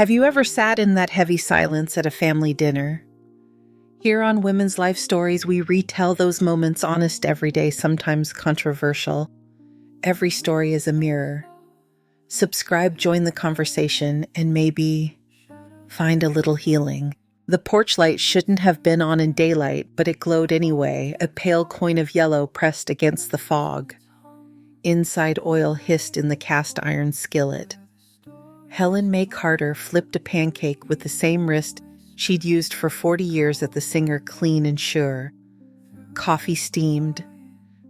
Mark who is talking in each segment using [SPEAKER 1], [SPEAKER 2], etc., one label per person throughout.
[SPEAKER 1] Have you ever sat in that heavy silence at a family dinner? Here on Women's Life Stories, we retell those moments, honest, everyday, sometimes controversial. Every story is a mirror. Subscribe, join the conversation, and maybe find a little healing. The porch light shouldn't have been on in daylight, but it glowed anyway, a pale coin of yellow pressed against the fog. Inside oil hissed in the cast iron skillet. Helen May Carter flipped a pancake with the same wrist she'd used for 40 years at the Singer Clean and Sure. Coffee steamed.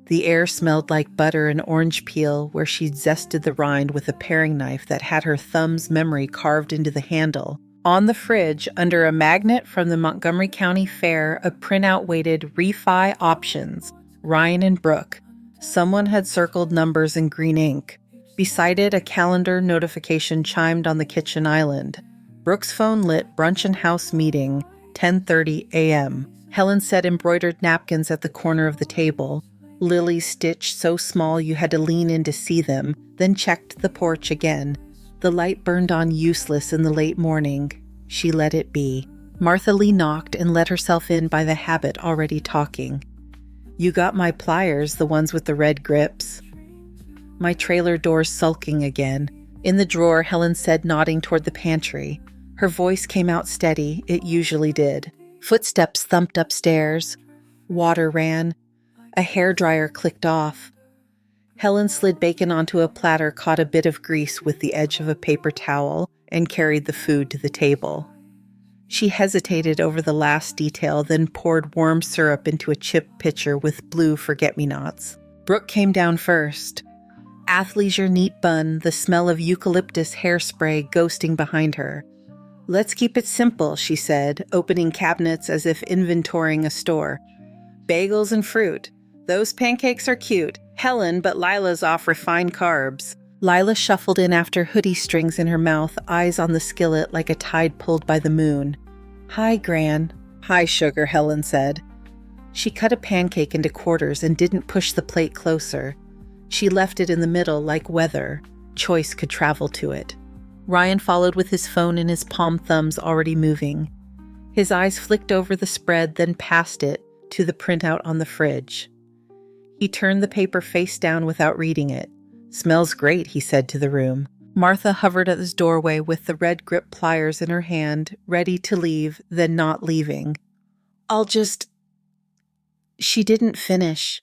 [SPEAKER 1] The air smelled like butter and orange peel where she'd zested the rind with a paring knife that had her thumb's memory carved into the handle. On the fridge, under a magnet from the Montgomery County Fair, a printout waited refi options, Ryan and Brooke. Someone had circled numbers in green ink. Beside it, a calendar notification chimed on the kitchen island. Brooke's phone lit, brunch and house meeting, 10:30 a.m. Helen set embroidered napkins at the corner of the table. Lilies stitched so small you had to lean in to see them, then checked the porch again. The light burned on useless in the late morning. She let it be. Martha Lee knocked and let herself in by the habit already talking. "You got my pliers, the ones with the red grips." "My trailer door's sulking again." In the drawer, Helen said, nodding toward the pantry. Her voice came out steady. It usually did. Footsteps thumped upstairs. Water ran. A hairdryer clicked off. Helen slid bacon onto a platter, caught a bit of grease with the edge of a paper towel, and carried the food to the table. She hesitated over the last detail, then poured warm syrup into a chip pitcher with blue forget-me-nots. Brooke came down first. Athleisure neat bun, the smell of eucalyptus hairspray ghosting behind her. "Let's keep it simple," she said, opening cabinets as if inventorying a store. "Bagels and fruit. Those pancakes are cute. Helen, but Lila's off refined carbs." Lila shuffled in after hoodie strings in her mouth, eyes on the skillet like a tide pulled by the moon. "Hi, Gran." "Hi, sugar," Helen said. She cut a pancake into quarters and didn't push the plate closer. She left it in the middle like weather. Choice could travel to it. Ryan followed with his phone in his palm thumbs already moving. His eyes flicked over the spread, then past it to the printout on the fridge. He turned the paper face down without reading it. "Smells great," he said to the room. Martha hovered at his doorway with the red grip pliers in her hand, ready to leave, then not leaving. "I'll just—" She didn't finish.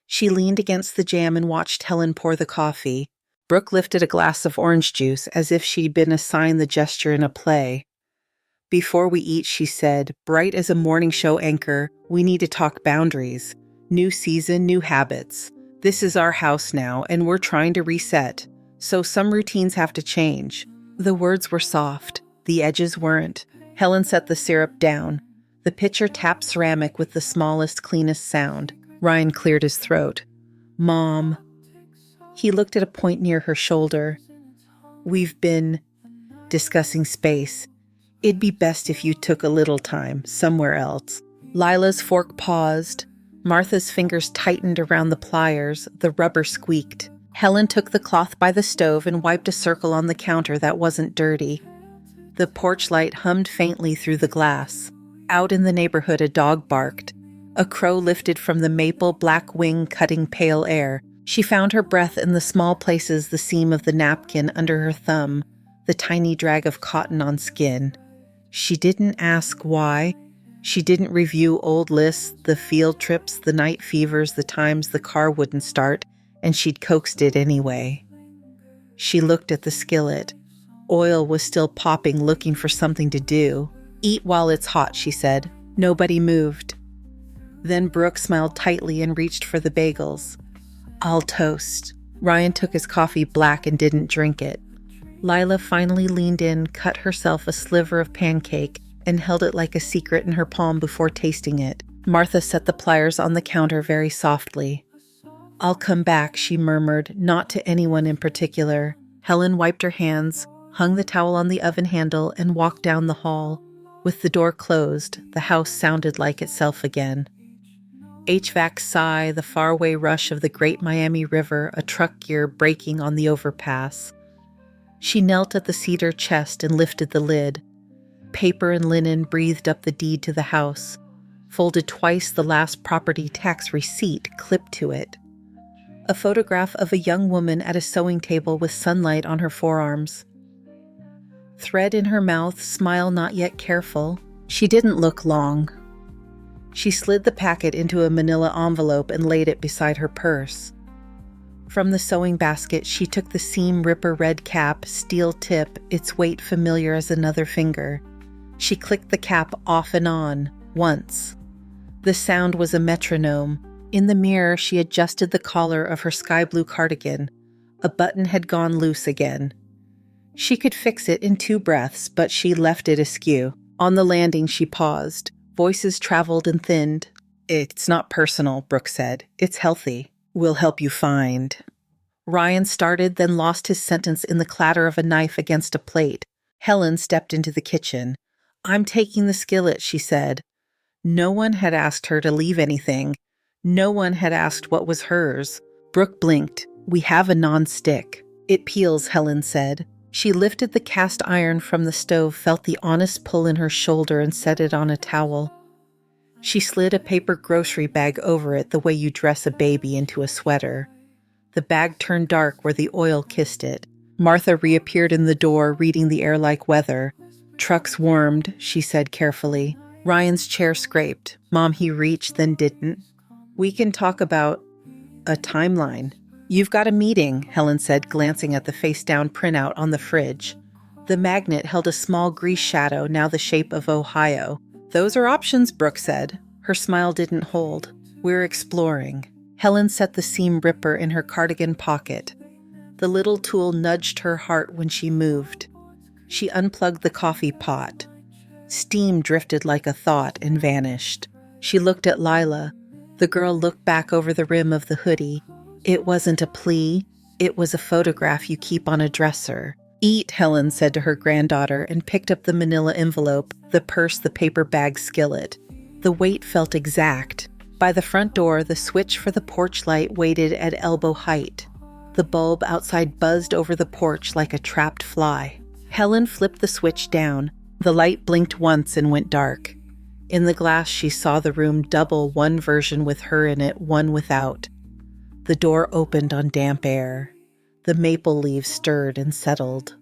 [SPEAKER 1] She leaned against the jam and watched Helen pour the coffee. Brooke lifted a glass of orange juice as if she'd been assigned the gesture in a play. "Before we eat," she said, bright as a morning show anchor, "we need to talk boundaries. New season, new habits. This is our house now, and we're trying to reset. So some routines have to change." The words were soft. The edges weren't. Helen set the syrup down. The pitcher tapped ceramic with the smallest, cleanest sound. Ryan cleared his throat. "Mom." He looked at a point near her shoulder. "We've been discussing space. It'd be best if you took a little time somewhere else." Lila's fork paused. Martha's fingers tightened around the pliers. The rubber squeaked. Helen took the cloth by the stove and wiped a circle on the counter that wasn't dirty. The porch light hummed faintly through the glass. Out in the neighborhood, a dog barked. A crow lifted from the maple black wing, cutting pale air. She found her breath in the small places, the seam of the napkin under her thumb, the tiny drag of cotton on skin. She didn't ask why. She didn't review old lists, the field trips, the night fevers, the times the car wouldn't start, and she'd coaxed it anyway. She looked at the skillet. Oil was still popping, looking for something to do. "Eat while it's hot," she said. Nobody moved. Then Brooke smiled tightly and reached for the bagels. "I'll toast." Ryan took his coffee black and didn't drink it. Lila finally leaned in, cut herself a sliver of pancake, and held it like a secret in her palm before tasting it. Martha set the pliers on the counter very softly. "I'll come back," she murmured, not to anyone in particular. Helen wiped her hands, hung the towel on the oven handle, and walked down the hall. With the door closed, the house sounded like itself again. HVAC sigh, the faraway rush of the Great Miami River, a truck gear braking on the overpass. She knelt at the cedar chest and lifted the lid. Paper and linen breathed up the deed to the house, folded twice the last property tax receipt clipped to it. A photograph of a young woman at a sewing table with sunlight on her forearms. Thread in her mouth, smile not yet careful. She didn't look long. She slid the packet into a manila envelope and laid it beside her purse. From the sewing basket, she took the seam ripper red cap, steel tip, its weight familiar as another finger. She clicked the cap off and on, once. The sound was a metronome. In the mirror, she adjusted the collar of her sky blue cardigan. A button had gone loose again. She could fix it in 2 breaths, but she left it askew. On the landing, she paused. Voices traveled and thinned. "It's not personal," Brooke said. "It's healthy. We'll help you find." Ryan started, then lost his sentence in the clatter of a knife against a plate. Helen stepped into the kitchen. "I'm taking the skillet," she said. No one had asked her to leave anything. No one had asked what was hers. Brooke blinked. "We have a non-stick." "It peels," Helen said. She lifted the cast iron from the stove, felt the honest pull in her shoulder, and set it on a towel. She slid a paper grocery bag over it the way you dress a baby into a sweater. The bag turned dark where the oil kissed it. Martha reappeared in the door, reading the air like weather. "Truck's warmed," she said carefully. Ryan's chair scraped. "Mom," he reached, then didn't. "We can talk about a timeline." "You've got a meeting," Helen said, glancing at the face-down printout on the fridge. The magnet held a small grease shadow, now the shape of Ohio. "Those are options," Brooke said. Her smile didn't hold. "We're exploring." Helen set the seam ripper in her cardigan pocket. The little tool nudged her heart when she moved. She unplugged the coffee pot. Steam drifted like a thought and vanished. She looked at Lila. The girl looked back over the rim of the hoodie. It wasn't a plea. It was a photograph you keep on a dresser. "Eat," Helen said to her granddaughter, and picked up the manila envelope, the purse, the paper bag skillet. The weight felt exact. By the front door, the switch for the porch light waited at elbow height. The bulb outside buzzed over the porch like a trapped fly. Helen flipped the switch down. The light blinked once and went dark. In the glass, she saw the room double, one version with her in it, one without. The door opened on damp air. The maple leaves stirred and settled.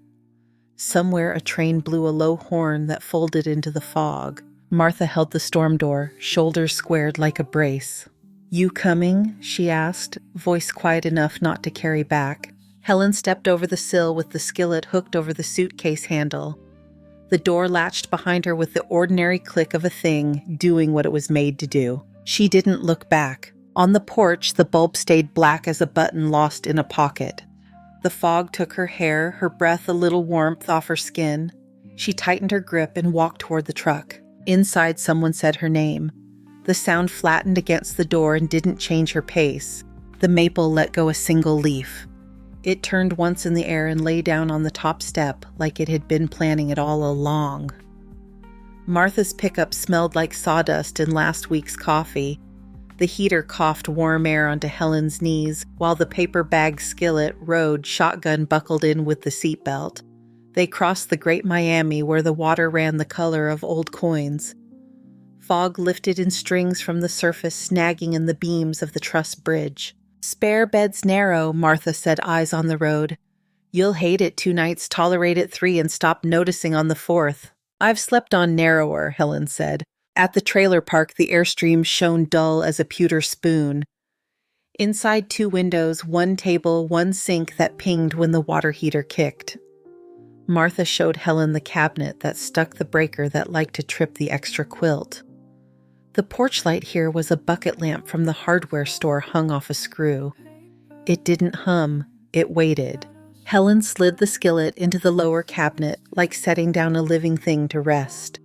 [SPEAKER 1] Somewhere a train blew a low horn that folded into the fog. Martha held the storm door, shoulders squared like a brace. "You coming?" she asked, voice quiet enough not to carry back. Helen stepped over the sill with the skillet hooked over the suitcase handle. The door latched behind her with the ordinary click of a thing doing what it was made to do. She didn't look back. On the porch, the bulb stayed black as a button lost in a pocket. The fog took her hair, her breath a little warmth off her skin. She tightened her grip and walked toward the truck. Inside, someone said her name. The sound flattened against the door and didn't change her pace. The maple let go a single leaf. It turned once in the air and lay down on the top step like it had been planning it all along. Martha's pickup smelled like sawdust and last week's coffee. The heater coughed warm air onto Helen's knees, while the paper bag skillet rode, shotgun buckled in with the seatbelt. They crossed the Great Miami, where the water ran the color of old coins. Fog lifted in strings from the surface, snagging in the beams of the truss bridge. "Spare bed's narrow," Martha said, eyes on the road. "You'll hate it 2 nights, tolerate it 3, and stop noticing on the 4th. "I've slept on narrower," Helen said. At the trailer park, the Airstream shone dull as a pewter spoon. Inside, 2 windows, 1 table, 1 sink that pinged when the water heater kicked. Martha showed Helen the cabinet that stuck the breaker that liked to trip the extra quilt. The porch light here was a bucket lamp from the hardware store hung off a screw. It didn't hum, it waited. Helen slid the skillet into the lower cabinet, like setting down a living thing to rest.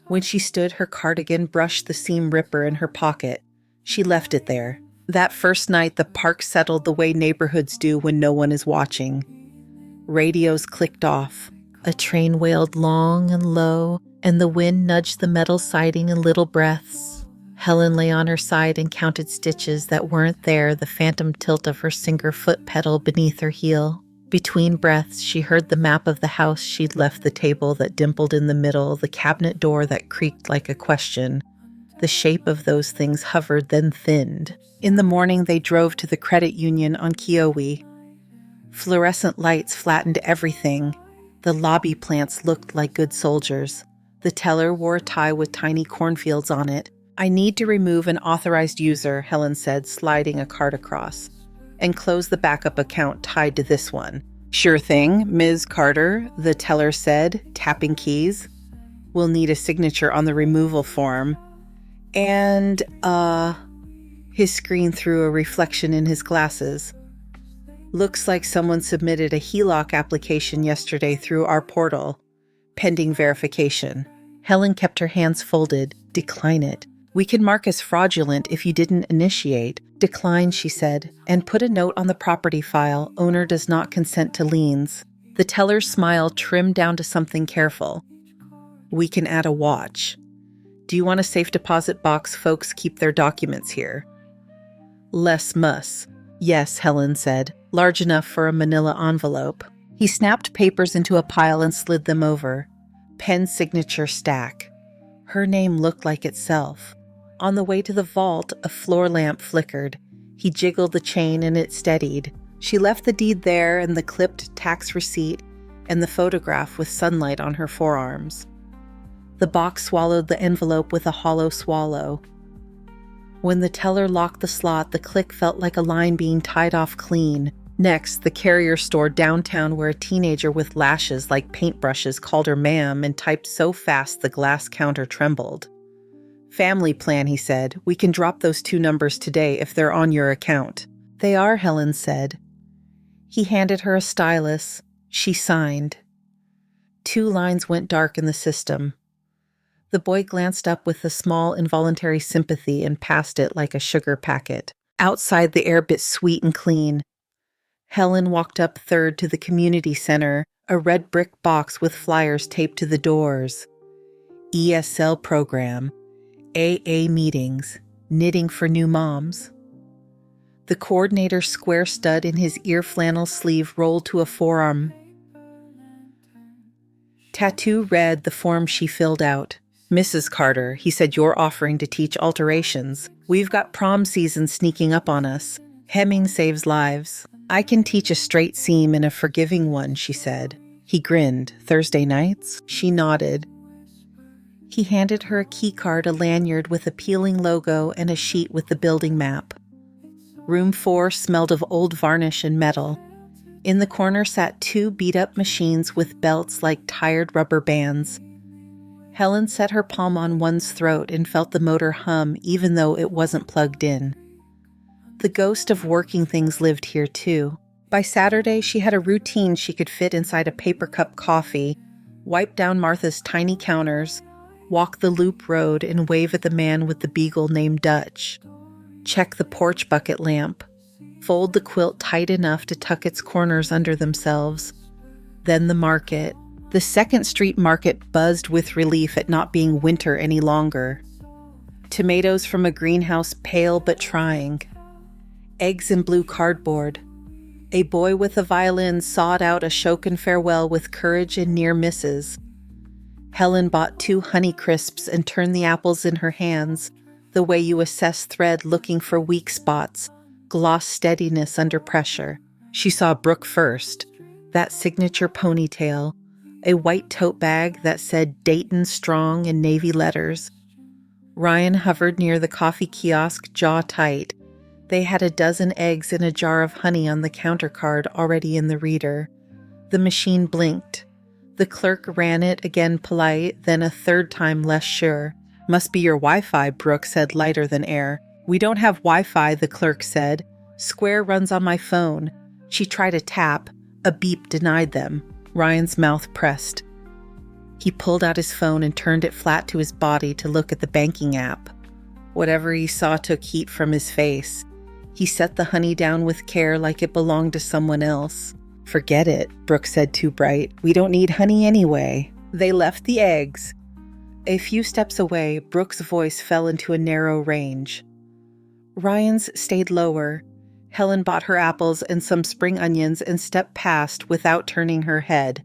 [SPEAKER 1] When she stood, her cardigan brushed the seam ripper in her pocket. She left it there. That first night, the park settled the way neighborhoods do when no one is watching. Radios clicked off. A train wailed long and low, and the wind nudged the metal siding in little breaths. Helen lay on her side and counted stitches that weren't there, the phantom tilt of her Singer foot pedal beneath her heel. Between breaths, she heard the map of the house she'd left, the table that dimpled in the middle, the cabinet door that creaked like a question. The shape of those things hovered, then thinned. In the morning, they drove to the credit union on Kiowa. Fluorescent lights flattened everything. The lobby plants looked like good soldiers. The teller wore a tie with tiny cornfields on it. "I need to remove an authorized user," Helen said, sliding a card across, "and close the backup account tied to this one." "Sure thing, Ms. Carter," the teller said, tapping keys. "We'll need a signature on the removal form. And, his screen threw a reflection in his glasses. "Looks like someone submitted a HELOC application yesterday through our portal. Pending verification." Helen kept her hands folded. "Decline it. We can mark as fraudulent if you didn't initiate." "Decline," she said, "and put a note on the property file. Owner does not consent to liens." The teller's smile trimmed down to something careful. "We can add a watch. Do you want a safe deposit box? Folks keep their documents here." "Les muss." "Yes," Helen said, large enough for a manila envelope. He snapped papers into a pile and slid them over. Pen signature stack. Her name looked like itself. On the way to the vault, a floor lamp flickered. He jiggled the chain and it steadied. She left the deed there and the clipped tax receipt and the photograph with sunlight on her forearms. The box swallowed the envelope with a hollow swallow. When the teller locked the slot, the click felt like a line being tied off clean. Next, the carrier store downtown, where a teenager with lashes like paintbrushes called her ma'am and typed so fast the glass counter trembled. "Family plan," he said. "We can drop those 2 numbers today if they're on your account." "They are," Helen said. He handed her a stylus. She signed. 2 lines went dark in the system. The boy glanced up with a small involuntary sympathy and passed it like a sugar packet. Outside, the air bit sweet and clean. Helen walked up third to the community center, a red brick box with flyers taped to the doors. ESL program, AA meetings, knitting for new moms. The coordinator's square stud in his ear flannel sleeve rolled to a forearm. Tattoo read the form she filled out. "Mrs. Carter," he said, "you're offering to teach alterations. We've got prom season sneaking up on us. Hemming saves lives." "I can teach a straight seam and a forgiving one," she said. He grinned. "Thursday nights?" She nodded. He handed her a key card, a lanyard with a peeling logo, and a sheet with the building map. Room 4 smelled of old varnish and metal. In the corner sat 2 beat-up machines with belts like tired rubber bands. Helen set her palm on one's throat and felt the motor hum even though it wasn't plugged in. The ghost of working things lived here too. By Saturday, she had a routine she could fit inside a paper cup coffee, wipe down Martha's tiny counters, walk the loop road and wave at the man with the beagle named Dutch, check the porch bucket lamp, fold the quilt tight enough to tuck its corners under themselves. Then the market. The 2nd Street Market buzzed with relief at not being winter any longer. Tomatoes from a greenhouse, pale but trying. Eggs in blue cardboard. A boy with a violin sawed out a Shokin farewell with courage and near misses. Helen bought 2 Honey Crisps and turned the apples in her hands, the way you assess thread looking for weak spots, gloss steadiness under pressure. She saw Brooke first, that signature ponytail, a white tote bag that said Dayton Strong in navy letters. Ryan hovered near the coffee kiosk, jaw tight. They had a dozen eggs and a jar of honey on the counter card already in the reader. The machine blinked. The clerk ran it, again polite, then a 3rd time less sure. "Must be your Wi-Fi," Brooke said, lighter than air. "We don't have Wi-Fi," the clerk said. "Square runs on my phone." She tried a tap. A beep denied them. Ryan's mouth pressed. He pulled out his phone and turned it flat to his body to look at the banking app. Whatever he saw took heat from his face. He set the honey down with care like it belonged to someone else. "Forget it," Brooke said, too bright. "We don't need honey anyway." They left the eggs. A few steps away, Brooke's voice fell into a narrow range. Ryan's stayed lower. Helen bought her apples and some spring onions and stepped past without turning her head.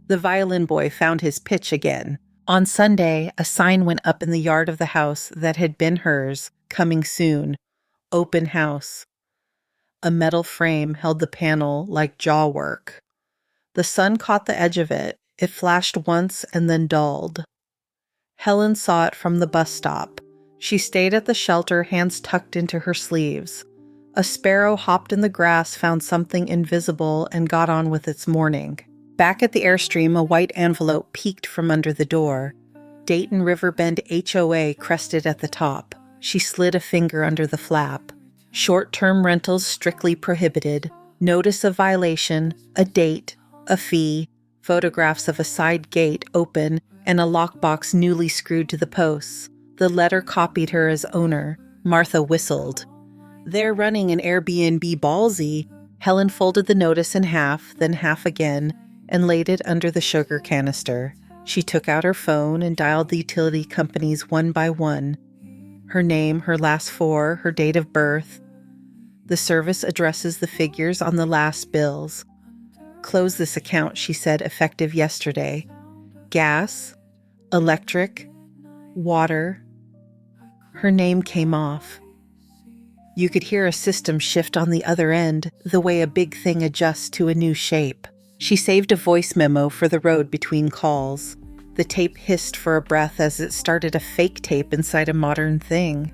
[SPEAKER 1] The violin boy found his pitch again. On Sunday, a sign went up in the yard of the house that had been hers, coming soon. Open house. A metal frame held the panel like jaw work. The sun caught the edge of it. It flashed once and then dulled. Helen saw it from the bus stop. She stayed at the shelter, hands tucked into her sleeves. A sparrow hopped in the grass, found something invisible, and got on with its morning. Back at the Airstream, a white envelope peeked from under the door. Dayton Riverbend HOA crested at the top. She slid a finger under the flap. Short-term rentals strictly prohibited. Notice of violation, a date, a fee, photographs of a side gate open, and a lockbox newly screwed to the posts. The letter copied her as owner. Martha whistled. They're running an Airbnb ballsy. Helen folded the notice in half, then half again, and laid it under the sugar canister. She took out her phone and dialed the utility companies one by one. Her name, her last four, her date of birth. The service addresses the figures on the last bills. Close this account, she said, effective yesterday. Gas, electric, water. Her name came off. You could hear a system shift on the other end, the way a big thing adjusts to a new shape. She saved a voice memo for the road between calls. The tape hissed for a breath as it started a fake tape inside a modern thing.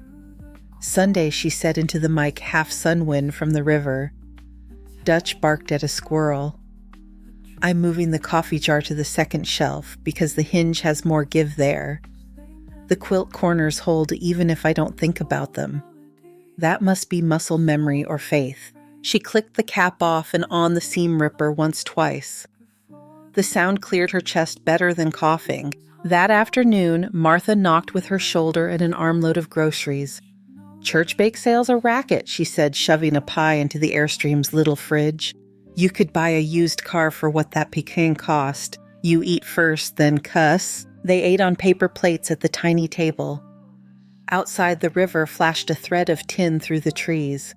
[SPEAKER 1] Sunday, she said into the mic, half sunwind from the river. Dutch barked at a squirrel. I'm moving the coffee jar to the second shelf because the hinge has more give there. The quilt corners hold even if I don't think about them. That must be muscle memory or faith. She clicked the cap off and on the seam ripper twice. The sound cleared her chest better than coughing. That afternoon, Martha knocked with her shoulder at an armload of groceries. Church bake sale's a racket, she said, shoving a pie into the Airstream's little fridge. You could buy a used car for what that pecan cost. You eat first, then cuss. They ate on paper plates at the tiny table. Outside, the river flashed a thread of tin through the trees.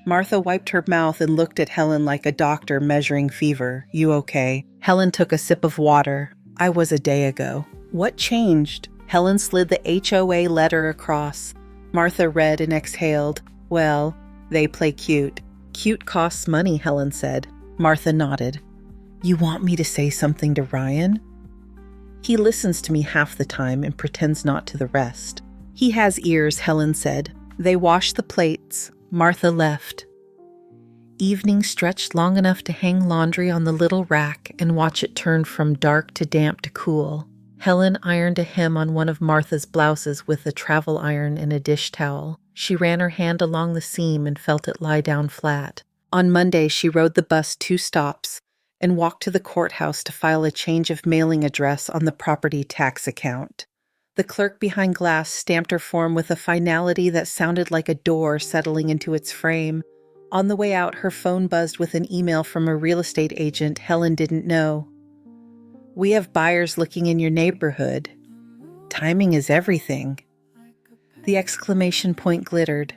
[SPEAKER 1] Martha wiped her mouth and looked at Helen like a doctor measuring fever. You okay? Helen took a sip of water. I was a day ago. What changed? Helen slid the HOA letter across. Martha read and exhaled. Well, they play cute. Cute costs money, Helen said. Martha nodded. You want me to say something to Ryan? He listens to me half the time and pretends not to the rest. He has ears, Helen said. They washed the plates. Martha left. Evening stretched long enough to hang laundry on the little rack and watch it turn from dark to damp to cool. Helen ironed a hem on one of Martha's blouses with a travel iron and a dish towel. She ran her hand along the seam and felt it lie down flat. On Monday, she rode the bus 2 stops and walked to the courthouse to file a change of mailing address on the property tax account. The clerk behind glass stamped her form with a finality that sounded like a door settling into its frame. On the way out, her phone buzzed with an email from a real estate agent Helen didn't know. We have buyers looking in your neighborhood. Timing is everything. The exclamation point glittered.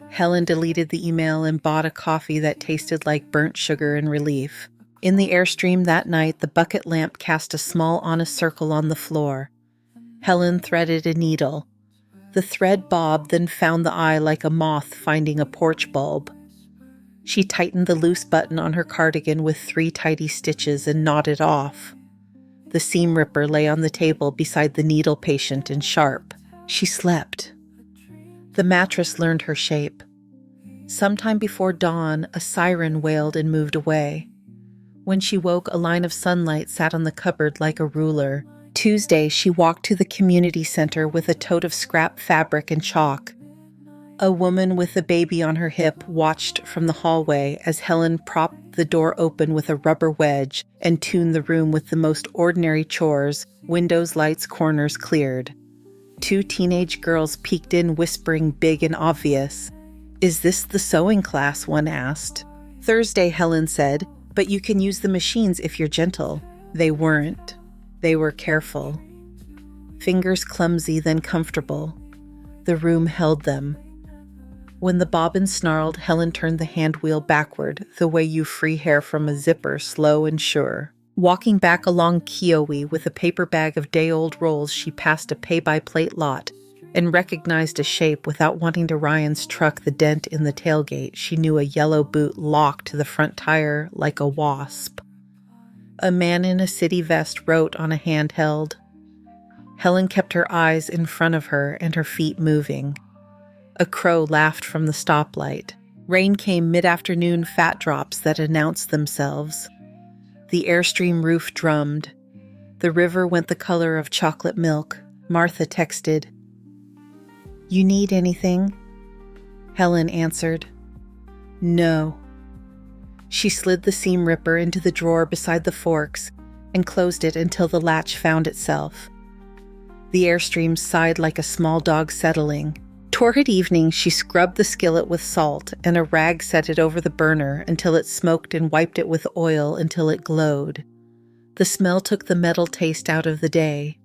[SPEAKER 1] Helen deleted the email and bought a coffee that tasted like burnt sugar in relief. In the Airstream that night, the bucket lamp cast a small honest circle on the floor. Helen threaded a needle. The thread bobbed, then found the eye like a moth finding a porch bulb. She tightened the loose button on her cardigan with 3 tidy stitches and nodded off. The seam ripper lay on the table beside the needle patient and sharp. She slept. The mattress learned her shape. Sometime before dawn, a siren wailed and moved away. When she woke, a line of sunlight sat on the cupboard like a ruler. Tuesday, she walked to the community center with a tote of scrap fabric and chalk. A woman with a baby on her hip watched from the hallway as Helen propped the door open with a rubber wedge and tuned the room with the most ordinary chores, windows, lights, corners cleared. 2 teenage girls peeked in, whispering big and obvious. Is this the sewing class? One asked. Thursday, Helen said, but you can use the machines if you're gentle. They weren't. They were careful. Fingers clumsy, then comfortable. The room held them. When the bobbin snarled, Helen turned the hand wheel backward, the way you free hair from a zipper, slow and sure. Walking back along Kiowa with a paper bag of day-old rolls, she passed a pay-by-plate lot and recognized a shape without wanting to Ryan's truck the dent in the tailgate. She knew a yellow boot locked to the front tire like a wasp. A man in a city vest wrote on a handheld. Helen kept her eyes in front of her and her feet moving. A crow laughed from the stoplight. Rain came mid-afternoon fat drops that announced themselves. The Airstream roof drummed. The river went the color of chocolate milk. Martha texted. "You need anything?" Helen answered. "No." She slid the seam ripper into the drawer beside the forks and closed it until the latch found itself. The Airstream sighed like a small dog settling. Toward evening, she scrubbed the skillet with salt and a rag set it over the burner until it smoked and wiped it with oil until it glowed. The smell took the metal taste out of the day.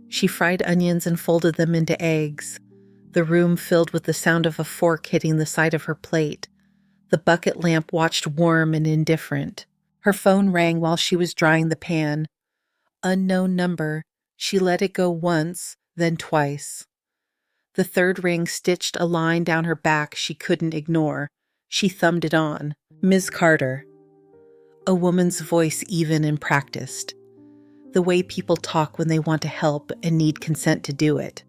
[SPEAKER 1] She fried onions and folded them into eggs. The room filled with the sound of a fork hitting the side of her plate. The bucket lamp watched warm and indifferent. Her phone rang while she was drying the pan. Unknown number. She let it go once, then twice. The third ring stitched a line down her back she couldn't ignore. She thumbed it on. "Ms. Carter." A woman's voice, even and practiced. The way people talk when they want to help and need consent to do it.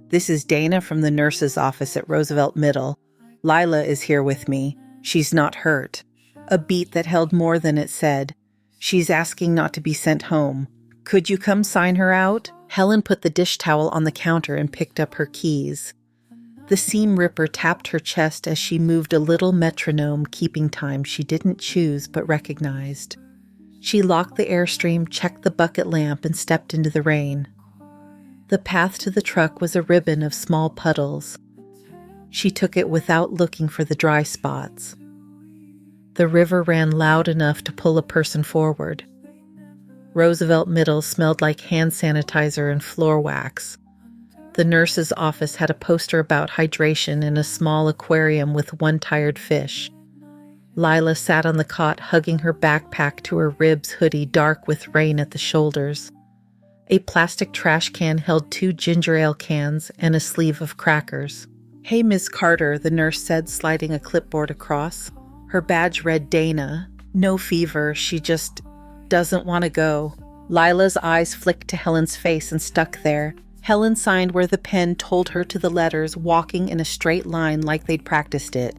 [SPEAKER 1] "This is Dana from the nurse's office at Roosevelt Middle. Lila is here with me. She's not hurt." A beat that held more than it said. "She's asking not to be sent home. Could you come sign her out?" Helen put the dish towel on the counter and picked up her keys. The seam ripper tapped her chest as she moved a little metronome, keeping time she didn't choose but recognized. She locked the Airstream, checked the bucket lamp, and stepped into the rain. The path to the truck was a ribbon of small puddles. She took it without looking for the dry spots. The river ran loud enough to pull a person forward. Roosevelt Middle smelled like hand sanitizer and floor wax. The nurse's office had a poster about hydration in a small aquarium with one tired fish. Lila sat on the cot, hugging her backpack to her ribs hoodie dark with rain at the shoulders. A plastic trash can held 2 ginger ale cans and a sleeve of crackers. "Hey, Ms. Carter," the nurse said, sliding a clipboard across. Her badge read Dana. "No fever, she just doesn't want to go." Lila's eyes flicked to Helen's face and stuck there. Helen signed where the pen told her to the letters, walking in a straight line like they'd practiced it.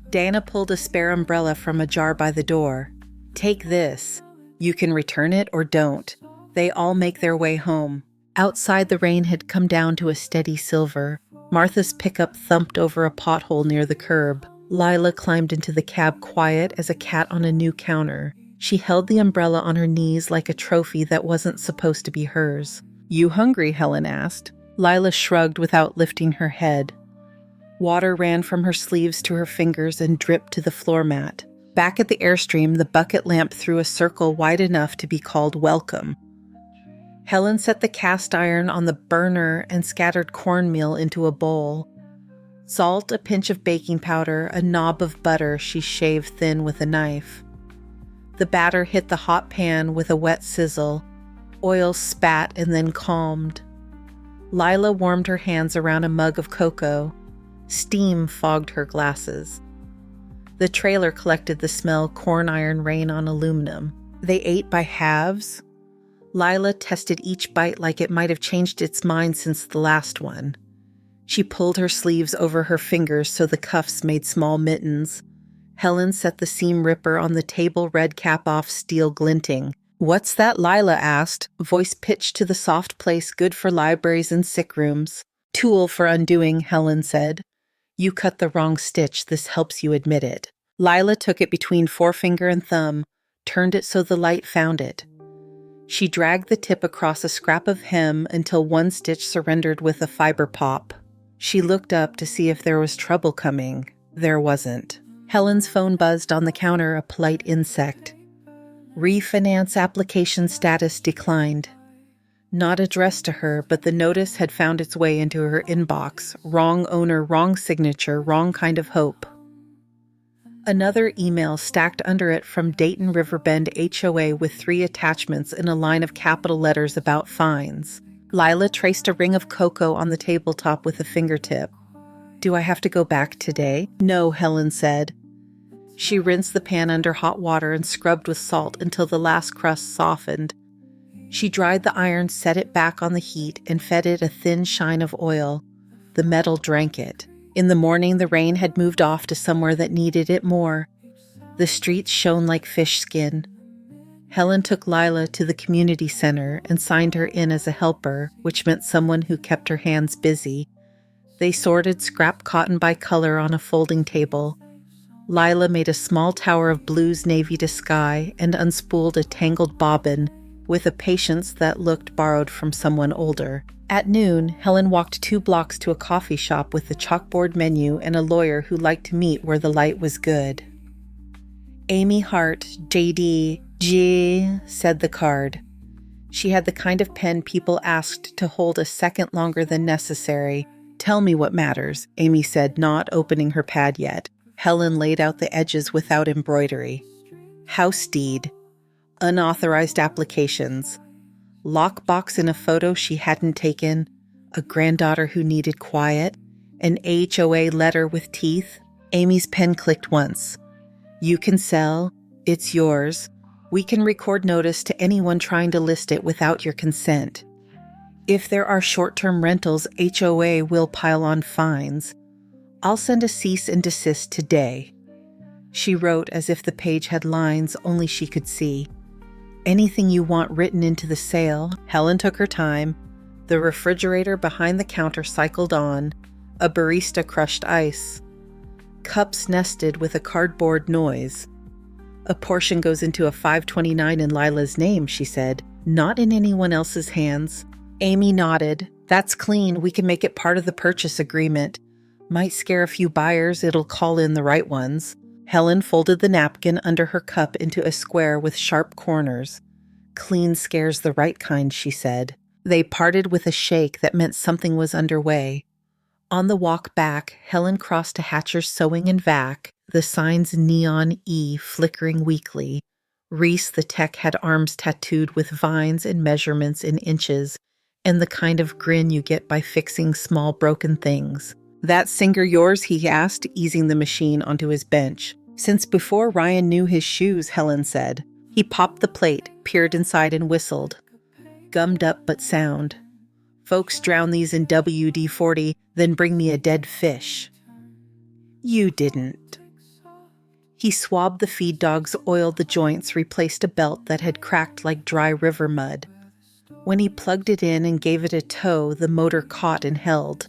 [SPEAKER 1] Dana pulled a spare umbrella from a jar by the door. "Take this. You can return it or don't." They all make their way home. Outside, the rain had come down to a steady silver. Martha's pickup thumped over a pothole near the curb. Lila climbed into the cab quiet as a cat on a new counter. She held the umbrella on her knees like a trophy that wasn't supposed to be hers. "You hungry?" Helen asked. Lila shrugged without lifting her head. Water ran from her sleeves to her fingers and dripped to the floor mat. Back at the Airstream, the bucket lamp threw a circle wide enough to be called welcome. Helen set the cast iron on the burner and scattered cornmeal into a bowl. Salt, a pinch of baking powder, a knob of butter she shaved thin with a knife. The batter hit the hot pan with a wet sizzle. Oil spat and then calmed. Lila warmed her hands around a mug of cocoa. Steam fogged her glasses. The trailer collected the smell corn iron rain on aluminum. They ate by halves. Lila tested each bite like it might have changed its mind since the last one. She pulled her sleeves over her fingers so the cuffs made small mittens. Helen set the seam ripper on the table, red cap off, steel glinting. "What's that?" Lila asked, voice pitched to the soft place good for libraries and sick rooms. "Tool for undoing," Helen said. "You cut the wrong stitch. This helps you admit it." Lila took it between forefinger and thumb, turned it so the light found it. She dragged the tip across a scrap of hem until one stitch surrendered with a fiber pop. She looked up to see if there was trouble coming. There wasn't. Helen's phone buzzed on the counter, a polite insect. Refinance application status declined. Not addressed to her, but the notice had found its way into her inbox. Wrong owner, wrong signature, wrong kind of hope. Another email stacked under it from Dayton Riverbend HOA with 3 attachments in a line of capital letters about fines. Lila traced a ring of cocoa on the tabletop with a fingertip. Do I have to go back today? No, Helen said. She rinsed the pan under hot water and scrubbed with salt until the last crust softened. She dried the iron, set it back on the heat, and fed it a thin shine of oil. The metal drank it. In the morning, the rain had moved off to somewhere that needed it more. The streets shone like fish skin. Helen took Lila to the community center and signed her in as a helper, which meant someone who kept her hands busy. They sorted scrap cotton by color on a folding table. Lila made a small tower of blues navy to sky and unspooled a tangled bobbin with a patience that looked borrowed from someone older. At noon, Helen walked 2 blocks to a coffee shop with a chalkboard menu and a lawyer who liked to meet where the light was good. Amy Hart, JD, G, said the card. She had the kind of pen people asked to hold a second longer than necessary. Tell me what matters, Amy said, not opening her pad yet. Helen laid out the edges without embroidery. House deed. Unauthorized applications. Lockbox in a photo she hadn't taken. A granddaughter who needed quiet. An HOA letter with teeth. Amy's pen clicked once. You can sell. It's yours. We can record notice to anyone trying to list it without your consent. If there are short-term rentals, HOA will pile on fines. I'll send a cease and desist today. She wrote as if the page had lines only she could see. Anything you want written into the sale. Helen took her time. The refrigerator behind the counter cycled on. A barista crushed ice. Cups nested with a cardboard noise. A portion goes into a $5.29 in Lila's name, she said. Not in anyone else's hands. Amy nodded. That's clean. We can make it part of the purchase agreement. Might scare a few buyers. It'll call in the right ones. Helen folded the napkin under her cup into a square with sharp corners. Clean scares the right kind, she said. They parted with a shake that meant something was underway. On the walk back, Helen crossed to Hatcher's Sewing and Vac, the sign's neon E flickering weakly. Reese the tech had arms tattooed with vines and measurements in inches, and the kind of grin you get by fixing small broken things. That Singer yours? He asked, easing the machine onto his bench. Since before Ryan knew his shoes, Helen said. He popped the plate, peered inside and whistled. Gummed up but sound. Folks drown these in WD-40, then bring me a dead fish. You didn't. He swabbed the feed dogs, oiled the joints, replaced a belt that had cracked like dry river mud. When he plugged it in and gave it a tow, the motor caught and held.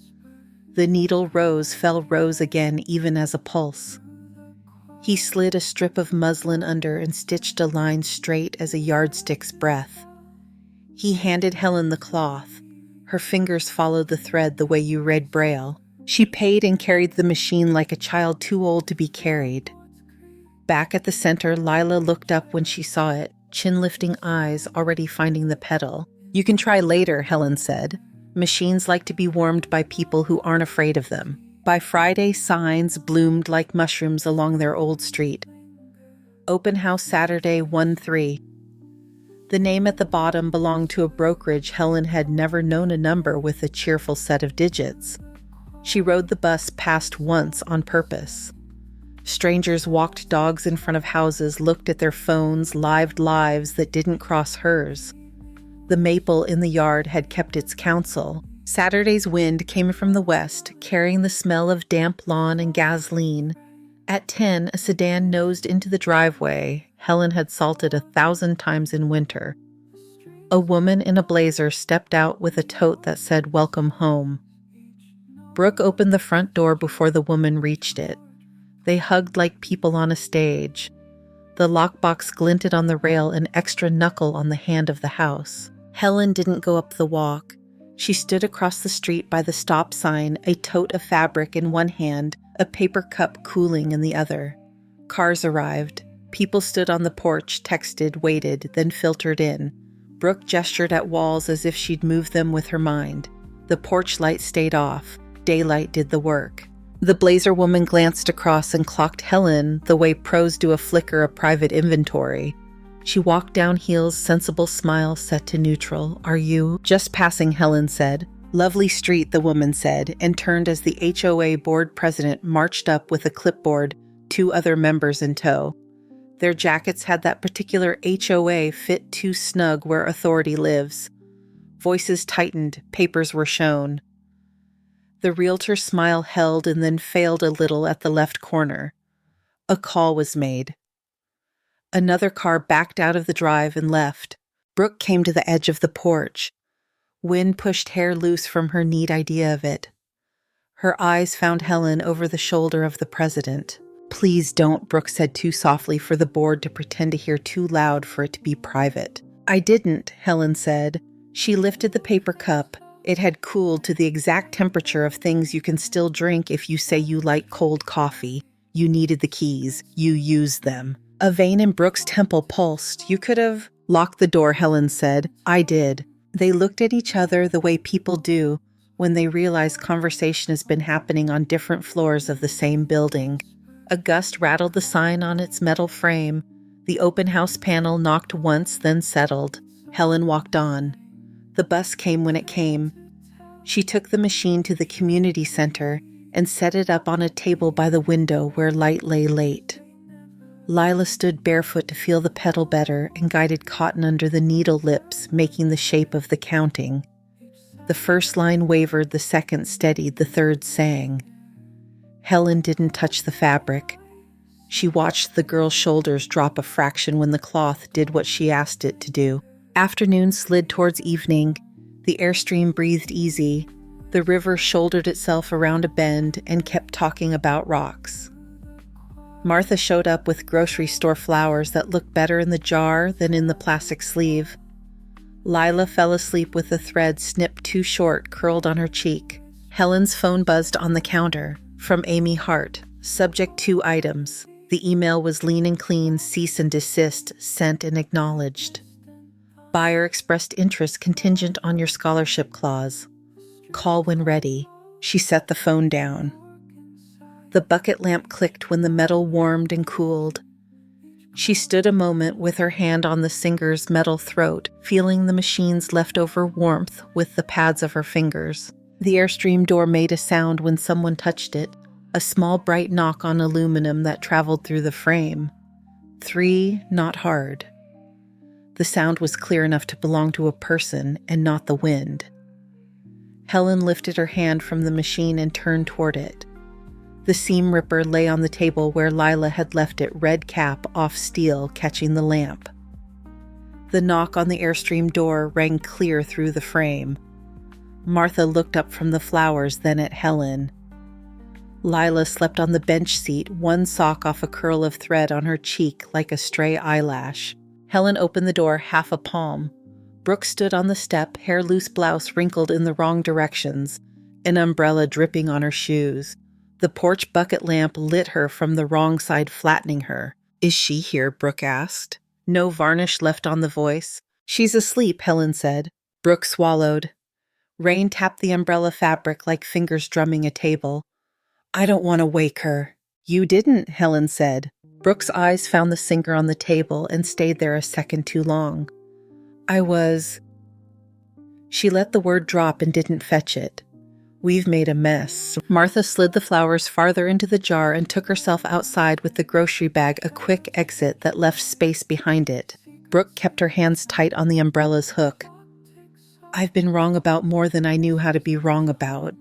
[SPEAKER 1] The needle rose, rose again, even as a pulse. He slid a strip of muslin under and stitched a line straight as a yardstick's breadth. He handed Helen the cloth. Her fingers followed the thread the way you read Braille. She paid and carried the machine like a child too old to be carried. Back at the center, Lila looked up when she saw it, chin-lifting eyes already finding the pedal. You can try later, Helen said. Machines like to be warmed by people who aren't afraid of them. By Friday, signs bloomed like mushrooms along their old street. Open house Saturday, 1-3. The name at the bottom belonged to a brokerage Helen had never known a number with a cheerful set of digits. She rode the bus past once on purpose. Strangers walked dogs in front of houses, looked at their phones, lived lives that didn't cross hers. The maple in the yard had kept its counsel. Saturday's wind came from the west, carrying the smell of damp lawn and gasoline. At 10, a sedan nosed into the driveway Helen had salted 1,000 times in winter. A woman in a blazer stepped out with a tote that said, "Welcome home." Brooke opened the front door before the woman reached it. They hugged like people on a stage. The lockbox glinted on the rail, an extra knuckle on the hand of the house. Helen didn't go up the walk. She stood across the street by the stop sign, a tote of fabric in one hand, a paper cup cooling in the other. Cars arrived. People stood on the porch, texted, waited, then filtered in. Brooke gestured at walls as if she'd move them with her mind. The porch light stayed off. Daylight did the work. The blazer woman glanced across and clocked Helen the way pros do a flicker of private inventory. She walked down Heel's sensible smile set to neutral. "Are you?" "Just passing," Helen said. "Lovely street," the woman said, and turned as the HOA board president marched up with a clipboard, 2 other members in tow. Their jackets had that particular HOA fit too snug where authority lives. Voices tightened, papers were shown. The realtor's smile held and then failed a little at the left corner. A call was made. Another car backed out of the drive and left. Brooke came to the edge of the porch. Wind pushed hair loose from her neat idea of it. Her eyes found Helen over the shoulder of the president. "Please don't," Brooke said too softly for the board to pretend to hear too loud for it to be private. "I didn't," Helen said. She lifted the paper cup. It had cooled to the exact temperature of things you can still drink if you say you like cold coffee. You needed the keys. You used them. A vein in Brooke's temple pulsed. "You could have—" "Locked the door," Helen said. "I did." They looked at each other the way people do when they realize conversation has been happening on different floors of the same building. A gust rattled the sign on its metal frame. The open house panel knocked once, then settled. Helen walked on. The bus came when it came. She took the machine to the community center and set it up on a table by the window where light lay late. Lila stood barefoot to feel the pedal better and guided cotton under the needle lips, making the shape of the counting. The first line wavered, the second steadied, the third sang. Helen didn't touch the fabric. She watched the girl's shoulders drop a fraction when the cloth did what she asked it to do. Afternoon slid towards evening. The airstream breathed easy. The river shouldered itself around a bend and kept talking about rocks. Martha showed up with grocery store flowers that looked better in the jar than in the plastic sleeve. Lila fell asleep with the thread snipped too short curled on her cheek. Helen's phone buzzed on the counter. From Amy Hart. Subject 2 items. The email was lean and clean, cease and desist, sent and acknowledged. Buyer expressed interest contingent on your scholarship clause. Call when ready. She set the phone down. The bucket lamp clicked when the metal warmed and cooled. She stood a moment with her hand on the singer's metal throat, feeling the machine's leftover warmth with the pads of her fingers. The Airstream door made a sound when someone touched it, a small bright knock on aluminum that traveled through the frame. 3, not hard. The sound was clear enough to belong to a person and not the wind. Helen lifted her hand from the machine and turned toward it. The seam ripper lay on the table where Lila had left it, red cap off steel catching the lamp. The knock on the Airstream door rang clear through the frame. Martha looked up from the flowers, then at Helen. Lila slept on the bench seat, one sock off a curl of thread on her cheek like a stray eyelash. Helen opened the door half a palm. Brooke stood on the step, hair-loose blouse wrinkled in the wrong directions, an umbrella dripping on her shoes. The porch bucket lamp lit her from the wrong side, flattening her. "Is she here?" Brooke asked. No varnish left on the voice. "She's asleep," Helen said. Brooke swallowed. Rain tapped the umbrella fabric like fingers drumming a table. "I don't want to wake her." "You didn't," Helen said. Brooke's eyes found the sinker on the table and stayed there a second too long. "I was—" She let the word drop and didn't fetch it. "We've made a mess." Martha slid the flowers farther into the jar and took herself outside with the grocery bag, a quick exit that left space behind it. Brooke kept her hands tight on the umbrella's hook. "I've been wrong about more than I knew how to be wrong about."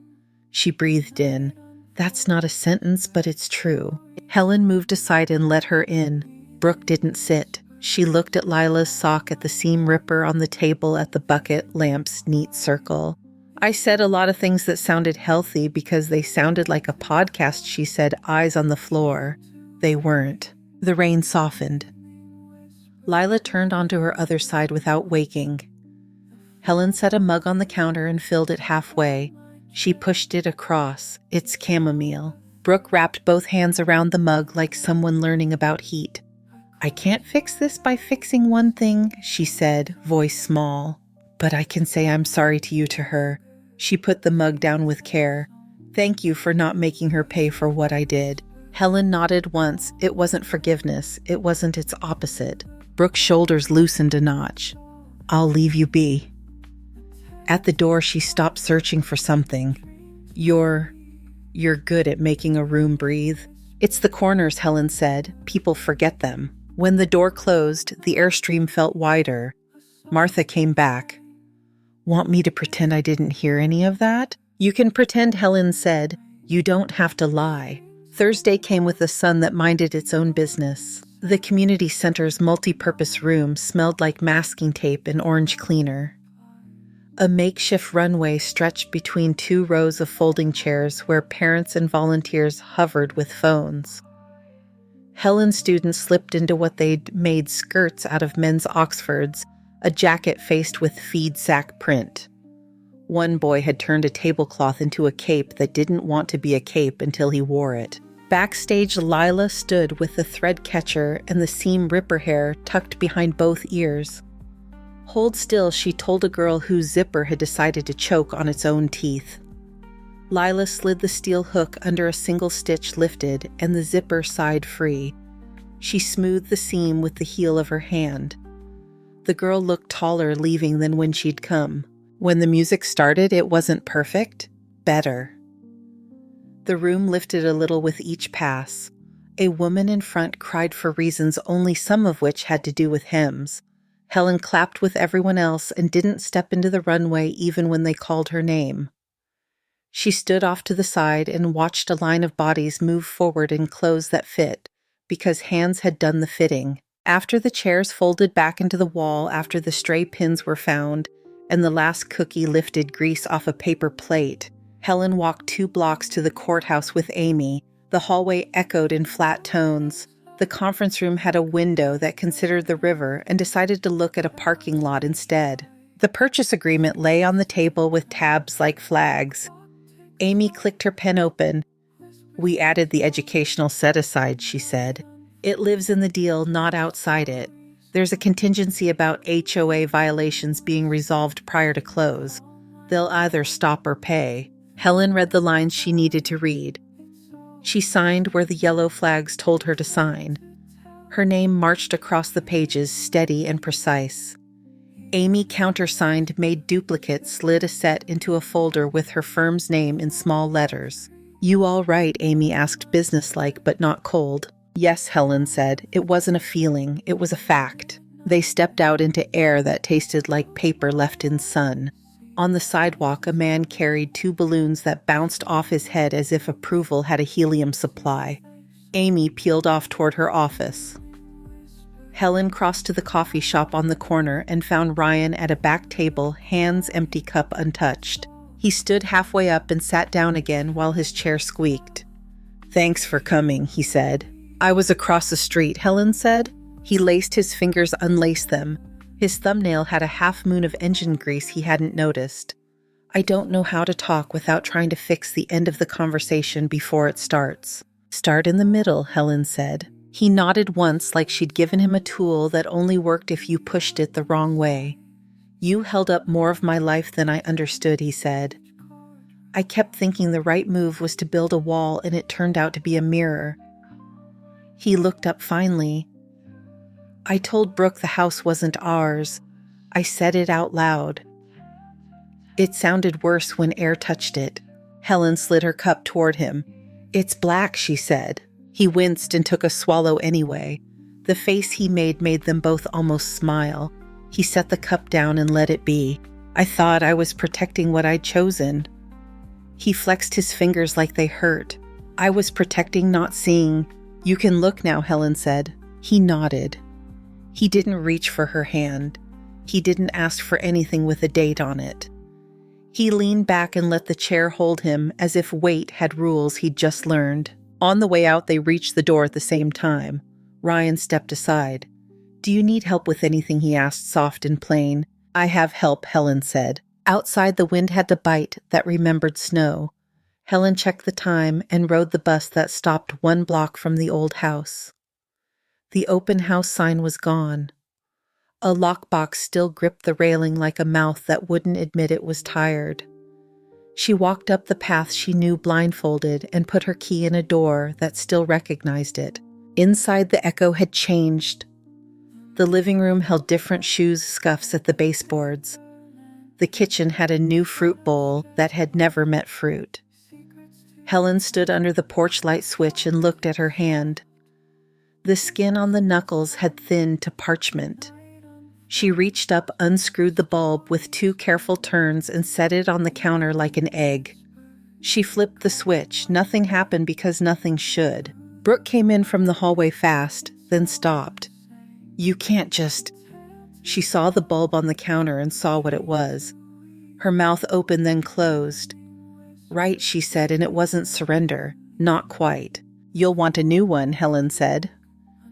[SPEAKER 1] She breathed in. "That's not a sentence, but it's true." Helen moved aside and let her in. Brooke didn't sit. She looked at Lila's sock, at the seam ripper on the table, at the bucket lamp's neat circle. "I said a lot of things that sounded healthy because they sounded like a podcast," she said, eyes on the floor. They weren't. The rain softened. Lila turned onto her other side without waking. Helen set a mug on the counter and filled it halfway. She pushed it across. "It's chamomile." Brooke wrapped both hands around the mug like someone learning about heat. I can't fix this by fixing one thing, she said, voice small. But I can say I'm sorry to you to her. She put the mug down with care. Thank you for not making her pay for what I did. Helen nodded once. It wasn't forgiveness. It wasn't its opposite. Brooke's shoulders loosened a notch. I'll leave you be. At the door, she stopped searching for something. You're good at making a room breathe. It's the corners, Helen said. People forget them. When the door closed, the airstream felt wider. Martha came back. Want me to pretend I didn't hear any of that? You can pretend, Helen said. You don't have to lie. Thursday came with a sun that minded its own business. The community center's multi-purpose room smelled like masking tape and orange cleaner. A makeshift runway stretched between 2 rows of folding chairs where parents and volunteers hovered with phones. Helen's students slipped into what they'd made skirts out of men's Oxfords, a jacket faced with feed sack print. One boy had turned a tablecloth into a cape that didn't want to be a cape until he wore it. Backstage, Lila stood with the thread catcher and the seam ripper hair tucked behind both ears. Hold still, she told a girl whose zipper had decided to choke on its own teeth. Lila slid the steel hook under a single stitch lifted, and the zipper sighed free. She smoothed the seam with the heel of her hand. The girl looked taller leaving than when she'd come. When the music started, it wasn't perfect. Better. The room lifted a little with each pass. A woman in front cried for reasons only some of which had to do with hymns. Helen clapped with everyone else and didn't step into the runway even when they called her name. She stood off to the side and watched a line of bodies move forward in clothes that fit, because hands had done the fitting. After the chairs folded back into the wall after the stray pins were found, and the last cookie lifted grease off a paper plate, Helen walked 2 blocks to the courthouse with Amy. The hallway echoed in flat tones. The conference room had a window that considered the river and decided to look at a parking lot instead. The purchase agreement lay on the table with tabs like flags. Amy clicked her pen open. We added the educational set-aside, she said. It lives in the deal, not outside it. There's a contingency about HOA violations being resolved prior to close. They'll either stop or pay. Helen read the lines she needed to read. She signed where the yellow flags told her to sign. Her name marched across the pages, steady and precise. Amy countersigned, made duplicates, slid a set into a folder with her firm's name in small letters. You all right? Amy asked, businesslike but not cold. Yes, Helen said. It wasn't a feeling, it was a fact. They stepped out into air that tasted like paper left in sun. On the sidewalk, a man carried 2 balloons that bounced off his head as if approval had a helium supply. Amy peeled off toward her office. Helen crossed to the coffee shop on the corner and found Ryan at a back table, hands empty, cup untouched. He stood halfway up and sat down again while his chair squeaked. Thanks for coming, he said. I was across the street, Helen said. He laced his fingers, unlaced them. His thumbnail had a half moon of engine grease he hadn't noticed. I don't know how to talk without trying to fix the end of the conversation before it starts. Start in the middle, Helen said. He nodded once like she'd given him a tool that only worked if you pushed it the wrong way. You held up more of my life than I understood, he said. I kept thinking the right move was to build a wall, and it turned out to be a mirror. He looked up finally. I told Brooke the house wasn't ours. I said it out loud. It sounded worse when air touched it. Helen slid her cup toward him. It's black, she said. He winced and took a swallow anyway. The face he made them both almost smile. He set the cup down and let it be. I thought I was protecting what I'd chosen. He flexed his fingers like they hurt. I was protecting not seeing. You can look now, Helen said. He nodded. He didn't reach for her hand. He didn't ask for anything with a date on it. He leaned back and let the chair hold him as if weight had rules he'd just learned. On the way out, they reached the door at the same time. Ryan stepped aside. Do you need help with anything? He asked, soft and plain. I have help, Helen said. Outside, the wind had the bite that remembered snow. Helen checked the time and rode the bus that stopped 1 block from the old house. The open house sign was gone. A lockbox still gripped the railing like a mouth that wouldn't admit it was tired. She walked up the path she knew blindfolded and put her key in a door that still recognized it. Inside, the echo had changed. The living room held different shoes scuffs at the baseboards. The kitchen had a new fruit bowl that had never met fruit. Helen stood under the porch light switch and looked at her hand. The skin on the knuckles had thinned to parchment. She reached up, unscrewed the bulb with 2 careful turns, and set it on the counter like an egg. She flipped the switch. Nothing happened because nothing should. Brooke came in from the hallway fast, then stopped. "You can't just..." She saw the bulb on the counter and saw what it was. Her mouth opened, then closed. "Right," she said, and it wasn't surrender. Not quite. "You'll want a new one," Helen said.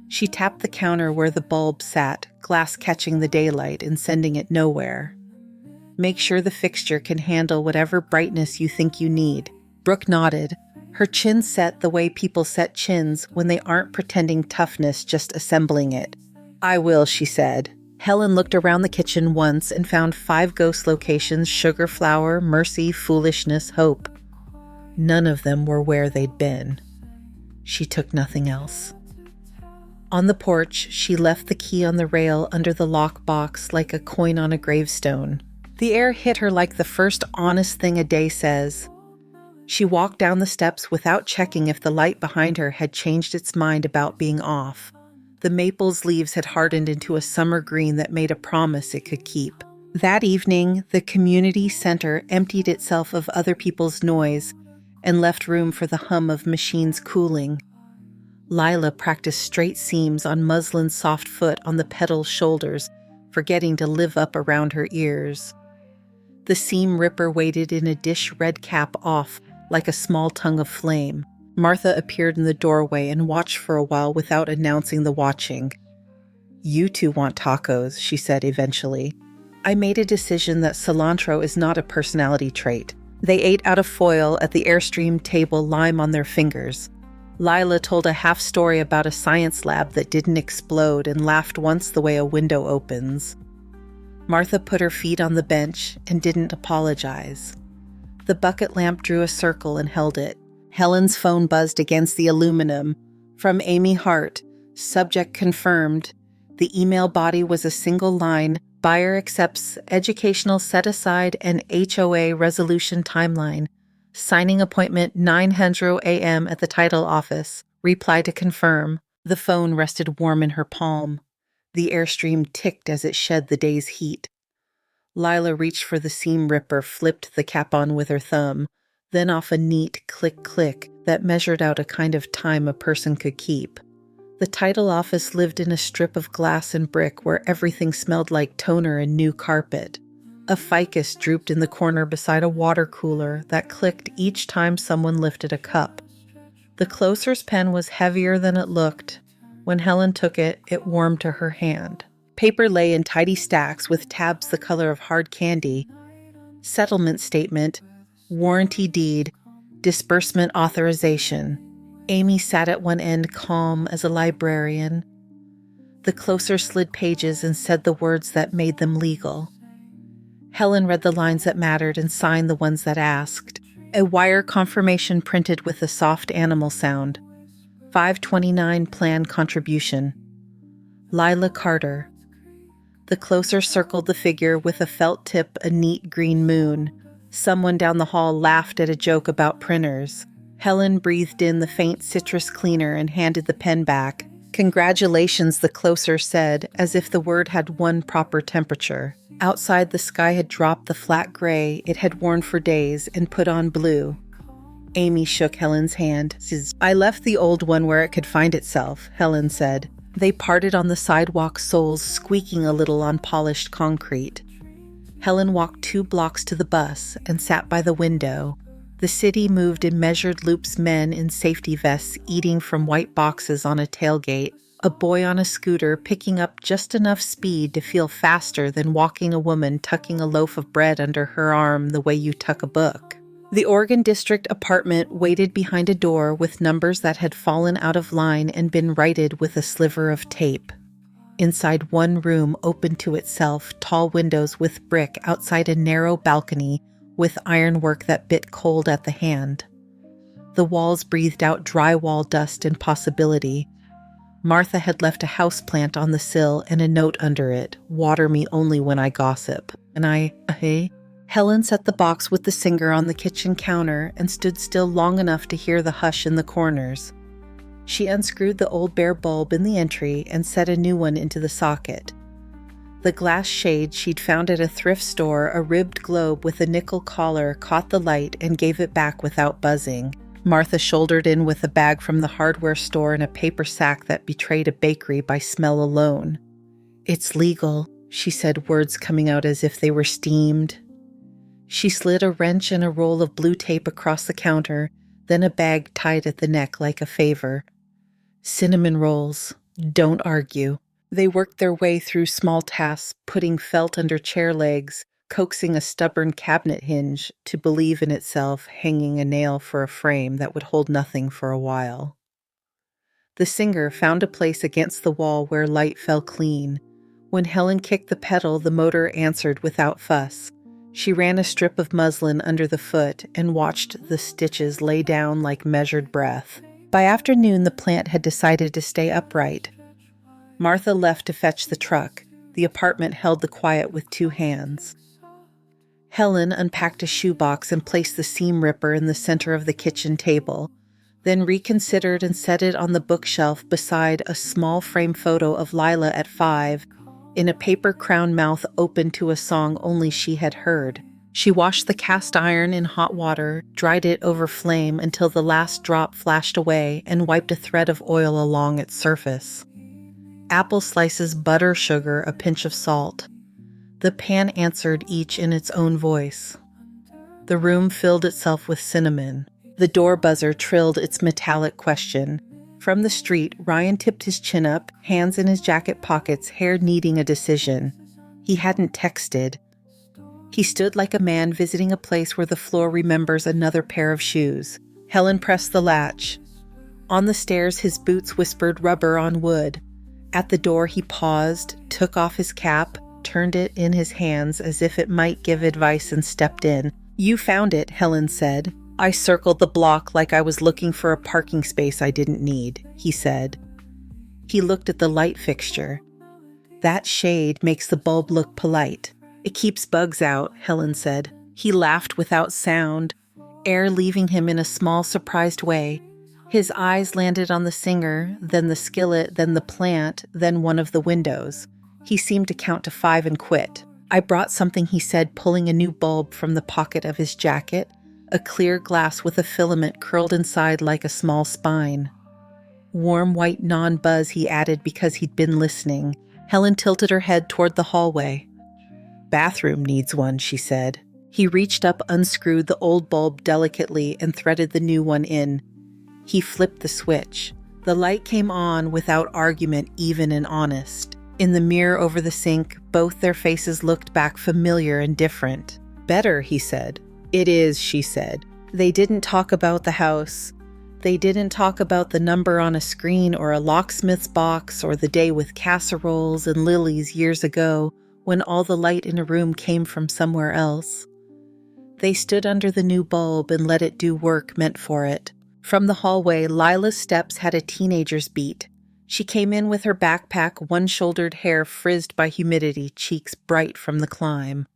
[SPEAKER 1] She tapped the counter where the bulb sat, glass catching the daylight and sending it nowhere. "Make sure the fixture can handle whatever brightness you think you need." Brooke nodded, her chin set the way people set chins when they aren't pretending toughness, just assembling it. "I will," she said. Helen looked around the kitchen once and found 5 ghost locations: sugar, flour, mercy, foolishness, hope. None of them were where they'd been. She took nothing else. On the porch, she left the key on the rail under the lockbox like a coin on a gravestone. The air hit her like the first honest thing a day says. She walked down the steps without checking if the light behind her had changed its mind about being off. The maple's leaves had hardened into a summer green that made a promise it could keep. That evening, the community center emptied itself of other people's noise and left room for the hum of machines cooling. Lila practiced straight seams on muslin's soft foot on the pedal's shoulders, forgetting to live up around her ears. The seam ripper waited in a dish red cap off like a small tongue of flame. Martha appeared in the doorway and watched for a while without announcing the watching. "You 2 want tacos," she said eventually. "I made a decision that cilantro is not a personality trait." They ate out of foil at the Airstream table, lime on their fingers. Lila told a half story about a science lab that didn't explode and laughed once the way a window opens. Martha put her feet on the bench and didn't apologize. The bucket lamp drew a circle and held it. Helen's phone buzzed against the aluminum. From Amy Hart, subject confirmed. The email body was a single line: buyer accepts educational set-aside and HOA resolution timeline. Signing appointment 9:00 a.m. at the title office. Reply to confirm. The phone rested warm in her palm. The Airstream ticked as it shed the day's heat. Lila reached for the seam ripper, flipped the cap on with her thumb, then off a neat click-click that measured out a kind of time a person could keep. The title office lived in a strip of glass and brick where everything smelled like toner and new carpet. A ficus drooped in the corner beside a water cooler that clicked each time someone lifted a cup. The closer's pen was heavier than it looked. When Helen took it, it warmed to her hand. Paper lay in tidy stacks with tabs the color of hard candy. Settlement statement, warranty deed, disbursement authorization. Amy sat at one end, calm as a librarian. The closer slid pages and said the words that made them legal. Helen read the lines that mattered and signed the ones that asked. A wire confirmation printed with a soft animal sound. 529 plan contribution. Lila Carter. The closer circled the figure with a felt tip, a neat green moon. Someone down the hall laughed at a joke about printers. Helen breathed in the faint citrus cleaner and handed the pen back. "Congratulations," the closer said, as if the word had one proper temperature. Outside, the sky had dropped the flat gray it had worn for days and put on blue. Amy shook Helen's hand. "I left the old one where it could find itself," Helen said. They parted on the sidewalk, soles squeaking a little on polished concrete. Helen walked 2 blocks to the bus and sat by the window. The city moved in measured loops, men in safety vests eating from white boxes on a tailgate, a boy on a scooter picking up just enough speed to feel faster than walking a woman tucking a loaf of bread under her arm the way you tuck a book. The Oregon District apartment waited behind a door with numbers that had fallen out of line and been righted with a sliver of tape. Inside one room open to itself, tall windows with brick outside a narrow balcony with ironwork that bit cold at the hand. The walls breathed out drywall dust and possibility. Martha had left a houseplant on the sill and a note under it, "Water me only when I gossip." And Helen set the box with the singer on the kitchen counter and stood still long enough to hear the hush in the corners. She unscrewed the old bare bulb in the entry and set a new one into the socket. The glass shade she'd found at a thrift store, a ribbed globe with a nickel collar, caught the light and gave it back without buzzing. Martha shouldered in with a bag from the hardware store and a paper sack that betrayed a bakery by smell alone. "It's legal," she said, words coming out as if they were steamed. She slid a wrench and a roll of blue tape across the counter, then a bag tied at the neck like a favor. "Cinnamon rolls. Don't argue." They worked their way through small tasks, putting felt under chair legs, coaxing a stubborn cabinet hinge to believe in itself, hanging a nail for a frame that would hold nothing for a while. The singer found a place against the wall where light fell clean. When Helen kicked the pedal, the motor answered without fuss. She ran a strip of muslin under the foot and watched the stitches lay down like measured breath. By afternoon, the plant had decided to stay upright. Martha left to fetch the truck. The apartment held the quiet with two hands. Helen unpacked a shoebox and placed the seam ripper in the center of the kitchen table, then reconsidered and set it on the bookshelf beside a small frame photo of Lila at 5, in a paper crown mouth open to a song only she had heard. She washed the cast iron in hot water, dried it over flame until the last drop flashed away, and wiped a thread of oil along its surface. Apple slices, butter, sugar, a pinch of salt. The pan answered each in its own voice. The room filled itself with cinnamon. The door buzzer trilled its metallic question. From the street, Ryan tipped his chin up, hands in his jacket pockets, hair needing a decision. He hadn't texted. He stood like a man visiting a place where the floor remembers another pair of shoes. Helen pressed the latch. On the stairs, his boots whispered rubber on wood. At the door, he paused, took off his cap, turned it in his hands as if it might give advice, and stepped in. "You found it," Helen said. "I circled the block like I was looking for a parking space I didn't need," he said. He looked at the light fixture. "That shade makes the bulb look polite. It keeps bugs out," Helen said. He laughed without sound, air leaving him in a small, surprised way. His eyes landed on the singer, then the skillet, then the plant, then one of the windows. He seemed to count to 5 and quit. "I brought something," he said, pulling a new bulb from the pocket of his jacket, a clear glass with a filament curled inside like a small spine. "Warm white non-buzz," he added because he'd been listening. Helen tilted her head toward the hallway. "Bathroom needs one," she said. He reached up, unscrewed the old bulb delicately, and threaded the new one in. He flipped the switch. The light came on without argument, even and honest. In the mirror over the sink, both their faces looked back familiar and different. "Better," he said. "It is," she said. They didn't talk about the house. They didn't talk about the number on a screen or a locksmith's box or the day with casseroles and lilies years ago when all the light in a room came from somewhere else. They stood under the new bulb and let it do work meant for it. From the hallway, Lila's steps had a teenager's beat. She came in with her backpack, one-shouldered hair frizzed by humidity, cheeks bright from the climb.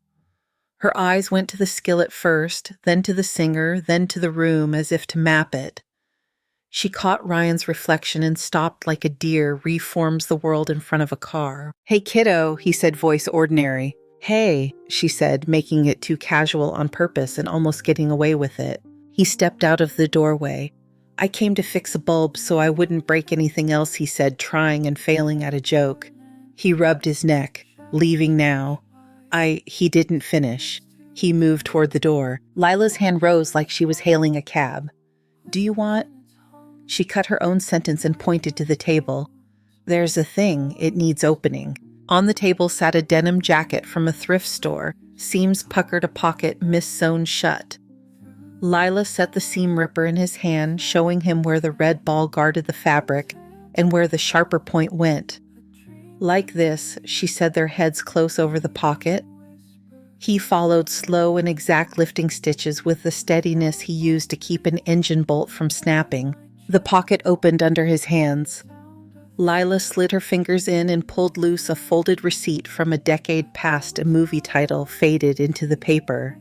[SPEAKER 1] Her eyes went to the skillet first, then to the singer, then to the room as if to map it. She caught Ryan's reflection and stopped like a deer reforms the world in front of a car. "Hey, kiddo," he said, voice ordinary. "Hey," she said, making it too casual on purpose and almost getting away with it. He stepped out of the doorway. "I came to fix a bulb so I wouldn't break anything else," he said, trying and failing at a joke. He rubbed his neck. "Leaving now." He didn't finish. He moved toward the door. Lila's hand rose like she was hailing a cab. "Do you want—" She cut her own sentence and pointed to the table. "There's a thing. It needs opening." On the table sat a denim jacket from a thrift store, seams puckered, a pocket mis-sewn shut. Lila set the seam ripper in his hand, showing him where the red ball guarded the fabric and where the sharper point went. Like this, she said, their heads close over the pocket. He followed slow and exact lifting stitches with the steadiness he used to keep an engine bolt from snapping. The pocket opened under his hands. Lila slid her fingers in and pulled loose a folded receipt from a decade past a movie title faded into the paper.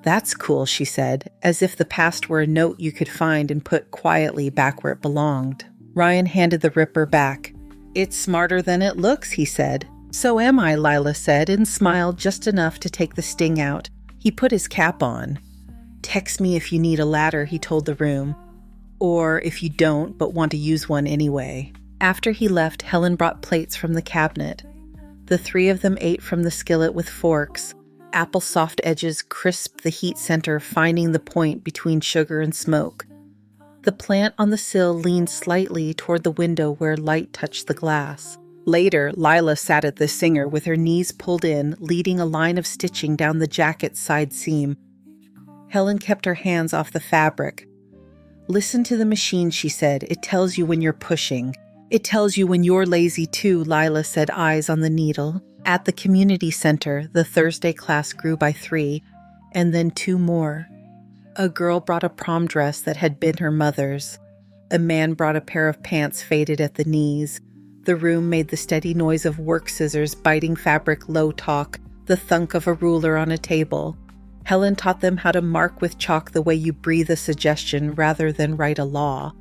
[SPEAKER 1] "That's cool," she said, as if the past were a note you could find and put quietly back where it belonged. Ryan handed the ripper back. "It's smarter than it looks," he said. "So am I," Lila said, and smiled just enough to take the sting out. He put his cap on. "Text me if you need a ladder," he told the room. "Or if you don't, but want to use one anyway." After he left, Helen brought plates from the cabinet. The three of them ate from the skillet with forks. Apple soft edges crisped the heat center, finding the point between sugar and smoke. The plant on the sill leaned slightly toward the window where light touched the glass. Later, Lila sat at the singer with her knees pulled in, leading a line of stitching down the jacket's side seam. Helen kept her hands off the fabric. "Listen to the machine," she said. "It tells you when you're pushing. It tells you when you're lazy too," Lila said, eyes on the needle. At the community center, the Thursday class grew by 3, and then 2 more. A girl brought a prom dress that had been her mother's. A man brought a pair of pants faded at the knees. The room made the steady noise of work scissors biting fabric low talk, the thunk of a ruler on a table. Helen taught them how to mark with chalk the way you breathe a suggestion rather than write a law.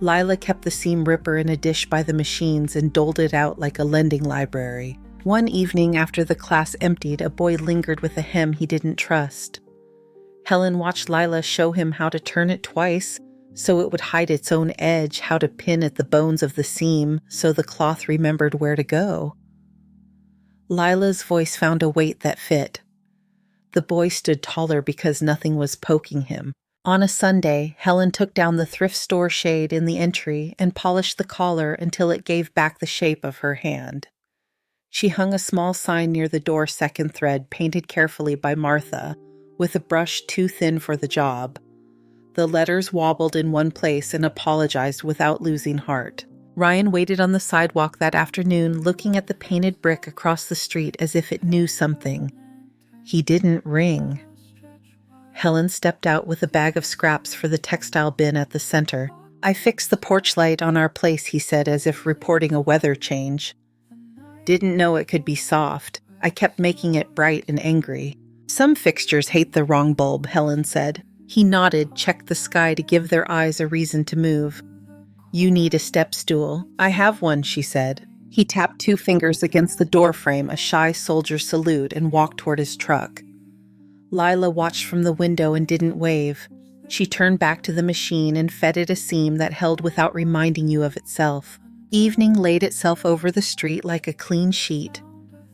[SPEAKER 1] Lila kept the seam ripper in a dish by the machines and doled it out like a lending library. One evening after the class emptied, a boy lingered with a hem he didn't trust. Helen watched Lila show him how to turn it twice so it would hide its own edge, how to pin at the bones of the seam so the cloth remembered where to go. Lila's voice found a weight that fit. The boy stood taller because nothing was poking him. On a Sunday, Helen took down the thrift store shade in the entry and polished the collar until it gave back the shape of her hand. She hung a small sign near the door, second thread, painted carefully by Martha, with a brush too thin for the job. The letters wobbled in one place and apologized without losing heart. Ryan waited on the sidewalk that afternoon, looking at the painted brick across the street as if it knew something. He didn't ring. Helen stepped out with a bag of scraps for the textile bin at the center. "I fixed the porch light on our place," he said, as if reporting a weather change. "Didn't know it could be soft. I kept making it bright and angry." "Some fixtures hate the wrong bulb," Helen said. He nodded, checked the sky to give their eyes a reason to move. "You need a step stool." "I have one," she said. He tapped 2 fingers against the doorframe, a shy soldier's salute, and walked toward his truck. Lila watched from the window and didn't wave. She turned back to the machine and fed it a seam that held without reminding you of itself. Evening laid itself over the street like a clean sheet.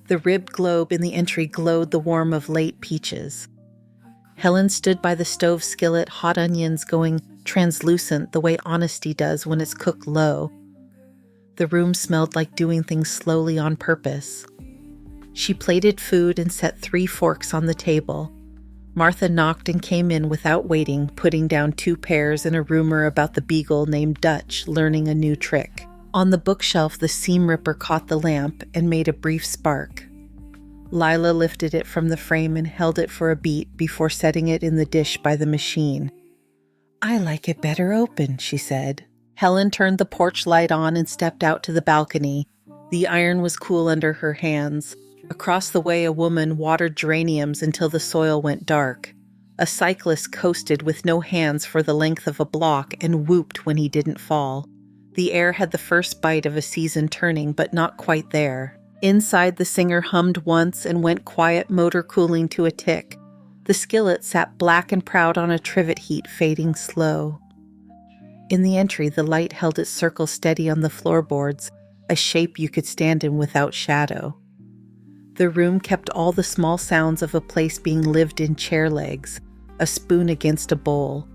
[SPEAKER 1] The ribbed globe in the entry glowed the warmth of late peaches. Helen stood by the stove skillet, hot onions going translucent the way honesty does when it's cooked low. The room smelled like doing things slowly on purpose. She plated food and set 3 forks on the table. Martha knocked and came in without waiting, putting down 2 pairs and a rumor about the beagle named Dutch learning a new trick. On the bookshelf, the seam ripper caught the lamp and made a brief spark. Lila lifted it from the frame and held it for a beat before setting it in the dish by the machine. "I like it better open," she said. Helen turned the porch light on and stepped out to the balcony. The iron was cool under her hands. Across the way, a woman watered geraniums until the soil went dark. A cyclist coasted with no hands for the length of a block and whooped when he didn't fall. The air had the first bite of a season turning, but not quite there. Inside, the singer hummed once and went quiet, motor cooling to a tick. The skillet sat black and proud on a trivet heat, fading slow. In the entry, the light held its circle steady on the floorboards, a shape you could stand in without shadow. The room kept all the small sounds of a place being lived in: chair legs, a spoon against a bowl,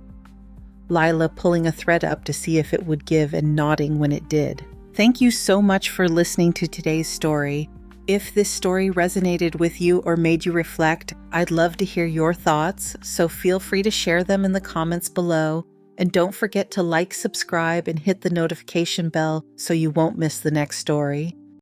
[SPEAKER 1] Lila pulling a thread up to see if it would give and nodding when it did. Thank you so much for listening to today's story. If this story resonated with you or made you reflect, I'd love to hear your thoughts, so feel free to share them in the comments below. And don't forget to like, subscribe, and hit the notification bell so you won't miss the next story.